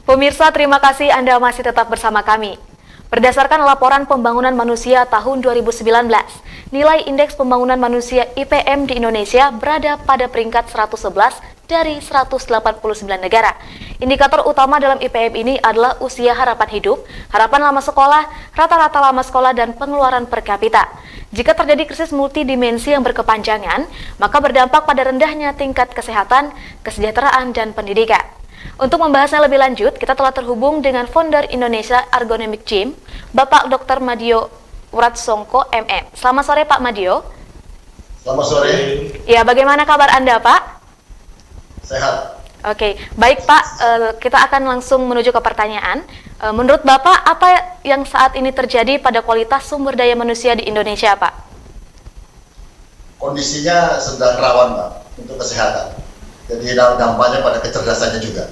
Pemirsa, terima kasih Anda masih tetap bersama kami. Berdasarkan laporan pembangunan manusia tahun 2019, nilai Indeks Pembangunan Manusia IPM di Indonesia berada pada peringkat 111 dari 189 negara. Indikator utama dalam IPM ini adalah usia harapan hidup, harapan lama sekolah, rata-rata lama sekolah, dan pengeluaran per kapita. Jika terjadi krisis multidimensi yang berkepanjangan, maka berdampak pada rendahnya tingkat kesehatan, kesejahteraan, dan pendidikan. Untuk membahasnya lebih lanjut, kita telah terhubung dengan founder Indonesia Ergonomic Gym, Bapak Dr. Madio Wratsongko, MM. Selamat sore, Pak Madio. Selamat sore. Ya, bagaimana kabar Anda, Pak? Sehat. Oke, baik Pak, kita akan langsung menuju ke pertanyaan. Menurut Bapak, apa yang saat ini terjadi pada kualitas sumber daya manusia di Indonesia, Pak? Kondisinya sedang rawan, Pak, untuk kesehatan. Jadi dampaknya pada kecerdasannya juga.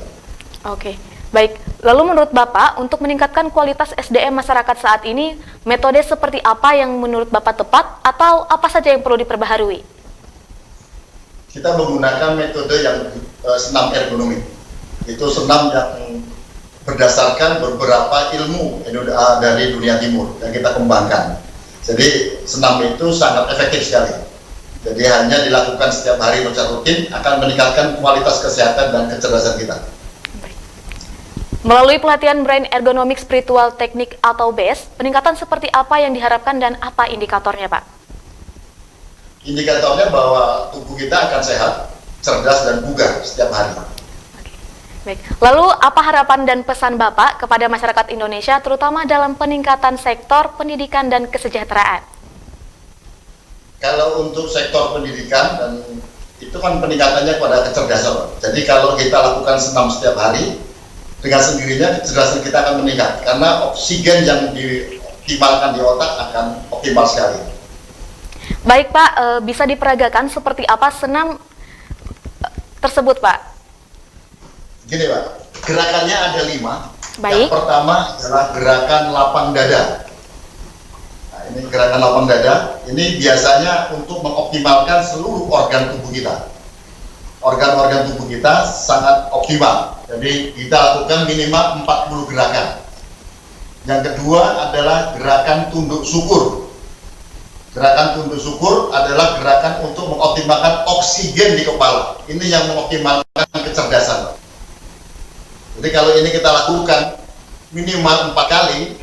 Oke, baik. Lalu menurut Bapak, untuk meningkatkan kualitas SDM masyarakat saat ini, metode seperti apa yang menurut Bapak tepat atau apa saja yang perlu diperbaharui? Kita menggunakan metode yang senam ergonomik. Itu senam yang berdasarkan beberapa ilmu dari dunia timur yang kita kembangkan. Jadi senam itu sangat efektif sekali. Jadi hanya dilakukan setiap hari secara rutin akan meningkatkan kualitas kesehatan dan kecerdasan kita. Melalui pelatihan Brain Ergonomic Spiritual Technique atau BES, peningkatan seperti apa yang diharapkan dan apa indikatornya, Pak? Indikatornya bahwa tubuh kita akan sehat, cerdas, dan bugar setiap hari. Baik. Lalu apa harapan dan pesan Bapak kepada masyarakat Indonesia terutama dalam peningkatan sektor pendidikan dan kesejahteraan? Kalau untuk sektor pendidikan, dan itu kan peningkatannya pada kecerdasan. Jadi kalau kita lakukan senam setiap hari, dengan sendirinya kecerdasan kita akan meningkat. Karena oksigen yang dioptimalkan di otak akan optimal sekali. Baik Pak, bisa diperagakan seperti apa senam tersebut Pak? Gini Pak, gerakannya ada 5. Baik. Yang pertama adalah gerakan lapang dada. Ini gerakan lapang dada, ini biasanya untuk mengoptimalkan seluruh organ tubuh kita. Organ-organ tubuh kita sangat optimal, jadi kita lakukan minimal 40 gerakan. Yang kedua adalah gerakan tunduk syukur. Gerakan tunduk syukur adalah gerakan untuk mengoptimalkan oksigen di kepala. Ini yang mengoptimalkan kecerdasan. Jadi kalau ini kita lakukan minimal 4 kali,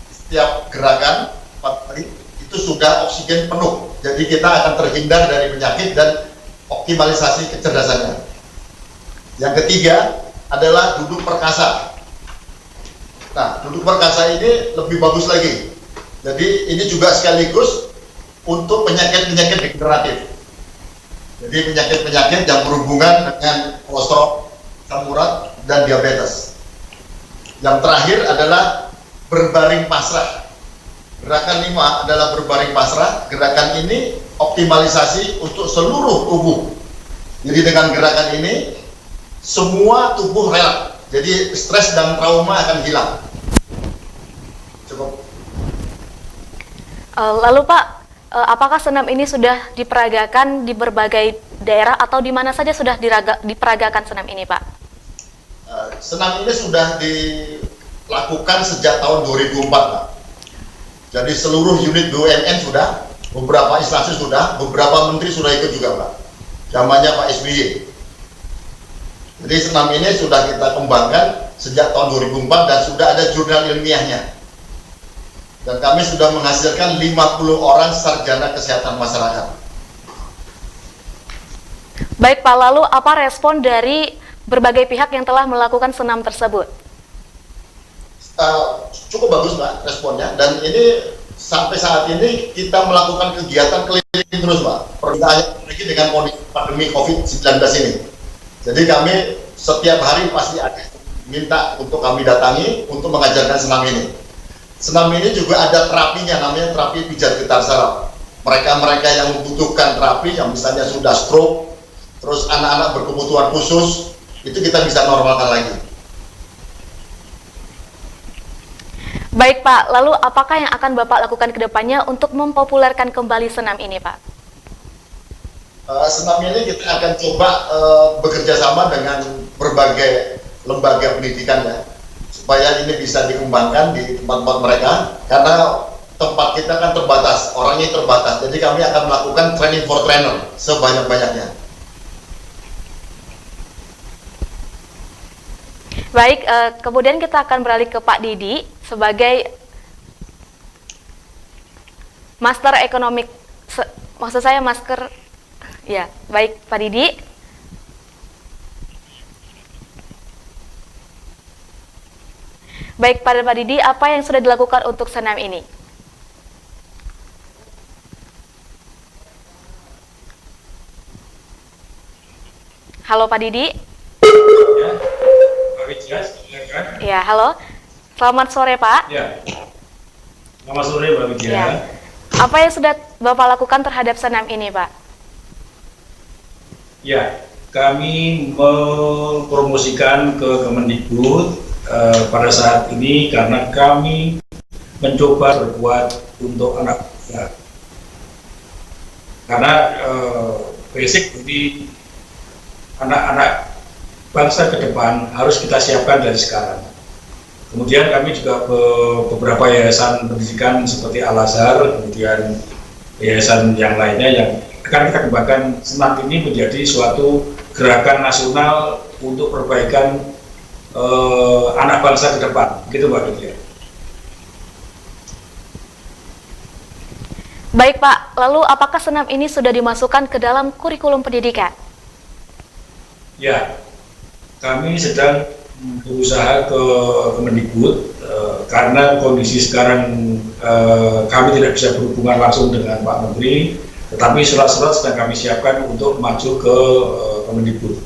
setiap gerakan 4 kali itu sudah oksigen penuh, jadi kita akan terhindar dari penyakit dan optimalisasi kecerdasannya. Yang ketiga adalah duduk perkasa. Nah, duduk perkasa ini lebih bagus lagi, jadi ini juga sekaligus untuk penyakit-penyakit degeneratif, jadi penyakit-penyakit yang berhubungan dengan kolesterol, asam urat, dan diabetes. Yang terakhir adalah berbaring pasrah. Gerakan 5 adalah berbaring pasrah. Gerakan ini optimalisasi untuk seluruh tubuh. Jadi dengan gerakan ini semua tubuh rela. Jadi stres dan trauma akan hilang. Cukup. Lalu Pak, apakah senam ini sudah diperagakan di berbagai daerah atau di mana saja sudah diperagakan senam ini Pak? Senam ini sudah dilakukan sejak tahun 2004 Pak. Jadi seluruh unit BUMN sudah, beberapa instansi sudah, beberapa menteri sudah ikut juga Pak. Zamannya Pak SBY. Jadi senam ini sudah kita kembangkan sejak tahun 2004 dan sudah ada jurnal ilmiahnya. Dan kami sudah menghasilkan 50 orang sarjana kesehatan masyarakat. Baik Pak, lalu apa respon dari berbagai pihak yang telah melakukan senam tersebut? Cukup bagus Pak responnya, dan ini sampai saat ini kita melakukan kegiatan keliling terus Pak, permintaannya lagi dengan kondisi pandemi COVID-19 ini. Jadi kami setiap hari pasti ada minta untuk kami datangi untuk mengajarkan senam ini. Senam ini juga ada terapinya, namanya terapi pijat getar saraf. Mereka-mereka yang membutuhkan terapi, yang misalnya sudah stroke, terus anak-anak berkebutuhan khusus, itu kita bisa normalkan lagi. Baik Pak, lalu apakah yang akan Bapak lakukan ke depannya untuk mempopulerkan kembali senam ini Pak? Senam ini kita akan coba bekerja sama dengan berbagai lembaga pendidikan ya. supaya ini bisa dikembangkan di tempat-tempat mereka, karena tempat kita kan terbatas, orangnya terbatas, jadi kami akan melakukan training for trainer sebanyak-banyaknya. Baik, kemudian kita akan beralih ke Pak Didi sebagai Master Ekonomik, maksud saya masker, ya, baik Pak Didi. Baik, pada Pak Didi, apa yang sudah dilakukan untuk senam ini? Halo Pak Didi. Ya, Pak Widya, silakan. Ya, halo. Selamat sore Pak. Ya, selamat sore Pak Widya. Ya. Apa yang sudah Bapak lakukan terhadap senam ini, Pak? Ya, kami mempromosikan ke Kemendikbud pada saat ini karena kami mencoba berbuat untuk anak bangsa. Karena basic di anak-anak bangsa ke depan harus kita siapkan dari sekarang. Kemudian kami juga beberapa yayasan pendidikan seperti Al-Azhar, kemudian yayasan yang lainnya yang akan kita kembangkan senam ini menjadi suatu gerakan nasional untuk perbaikan anak bangsa ke depan. Gitu Pak Didi. Baik Pak, lalu apakah senam ini sudah dimasukkan ke dalam kurikulum pendidikan? Ya, kami sedang berusaha ke Kemendikbud karena kondisi sekarang kami tidak bisa berhubungan langsung dengan Pak Menteri, tetapi surat-surat sedang kami siapkan untuk maju ke Kemendikbud.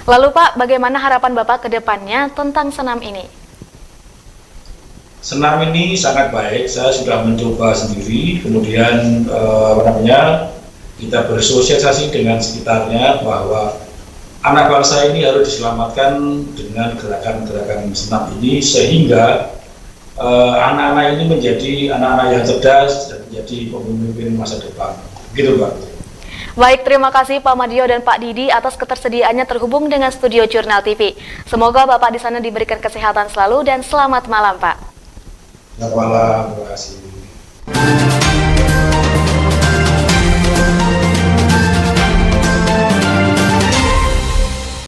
Lalu Pak, bagaimana harapan Bapak ke depannya tentang senam ini? Senam ini sangat baik, saya sudah mencoba sendiri, kemudian kita bersosialisasi dengan sekitarnya bahwa anak bangsa ini harus diselamatkan dengan gerakan-gerakan senam ini sehingga anak-anak ini menjadi anak-anak yang cerdas dan menjadi pemimpin masa depan. Gitu Pak. Baik, terima kasih Pak Madio dan Pak Didi atas ketersediaannya terhubung dengan studio Jurnal TV. Semoga Bapak di sana diberikan kesehatan selalu dan selamat malam Pak. Selamat malam, terima kasih.